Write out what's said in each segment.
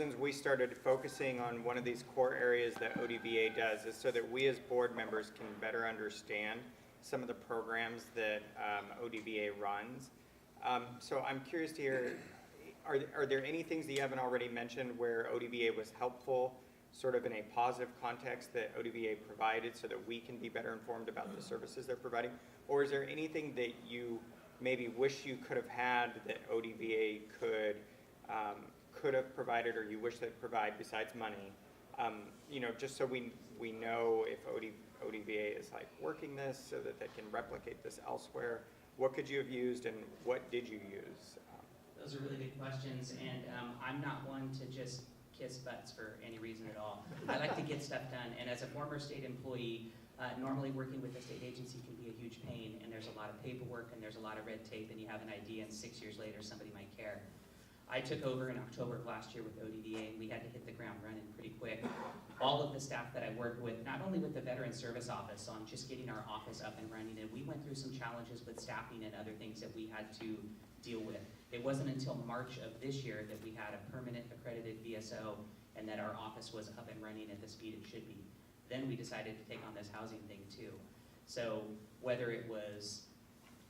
reasons we started focusing on one of these core areas that ODVA does is so that we as board members can better understand some of the programs that ODVA runs. So I'm curious to hear, are there any things that you haven't already mentioned where ODVA was helpful, sort of in a positive context that ODVA provided so that we can be better informed about the services they're providing? Or is there anything that you maybe wish you could have had that ODVA could have provided, or you wish they'd provide besides money? You know, just so we know if ODVA is like working this so that they can replicate this elsewhere. What could you have used and what did you use? Those are really good questions, and I'm not one to just kiss butts for any reason at all. I like to get stuff done, and as a former state employee, normally working with a state agency can be a huge pain, and there's a lot of paperwork and there's a lot of red tape, and you have an idea and 6 years later somebody might care. I took over in October of last year with ODVA, and we had to hit the ground running pretty quick. All of the staff that I worked with, not only with the Veteran Service Office on just getting our office up and running, and we went through some challenges with staffing and other things that we had to deal with. It wasn't until March of this year that we had a permanent accredited VSO and that our office was up and running at the speed it should be. Then we decided to take on this housing thing too. So whether it was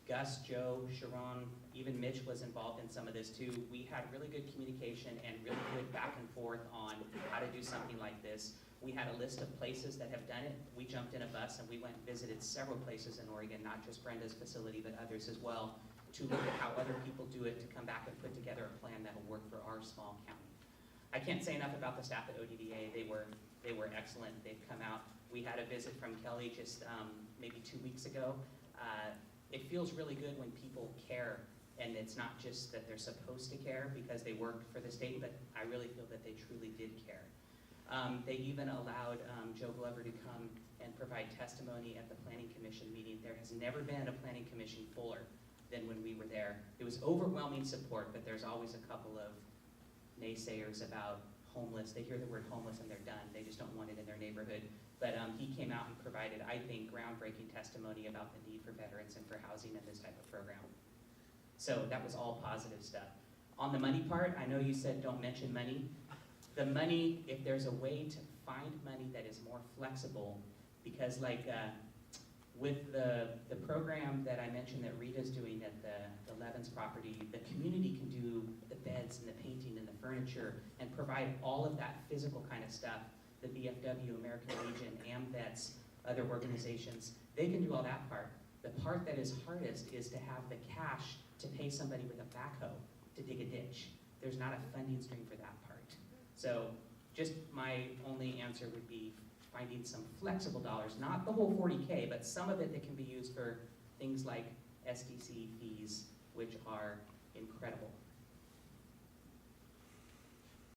Gus, Joe, Sharon, even Mitch was involved in some of this too. We had really good communication and really good back and forth on how to do something like this. We had a list of places that have done it. We jumped in a bus and we went and visited several places in Oregon, not just Brenda's facility, but others as well, to look at how other people do it, to come back and put together a plan that will work for our small county. I can't say enough about the staff at ODVA. They were excellent. They've come out. We had a visit from Kelly just maybe 2 weeks ago. It feels really good when people care, and it's not just that they're supposed to care because they worked for the state, but I really feel that they truly did care. They even allowed Joe Glover to come and provide testimony at the Planning Commission meeting. There has never been a Planning Commission fuller than when we were there. It was overwhelming support, but there's always a couple of naysayers about homeless. They hear the word homeless and they're done. They just don't want it in their neighborhood. But he came out and provided, I think, groundbreaking testimony about the need for veterans and for housing in this type of program. So that was all positive stuff. On the money part, I know you said don't mention money. The money, if there's a way to find money that is more flexible, because like with the program that I mentioned that Rita's doing at the Levens property, the community can do the beds and the painting and the furniture and provide all of that physical kind of stuff. The VFW, American Legion, AMVETS, other organizations, they can do all that part. The part that is hardest is to have the cash to pay somebody with a backhoe to dig a ditch. There's not a funding stream for that part. So just my only answer would be finding some flexible dollars, not the whole 40K, but some of it that can be used for things like SDC fees, which are incredible.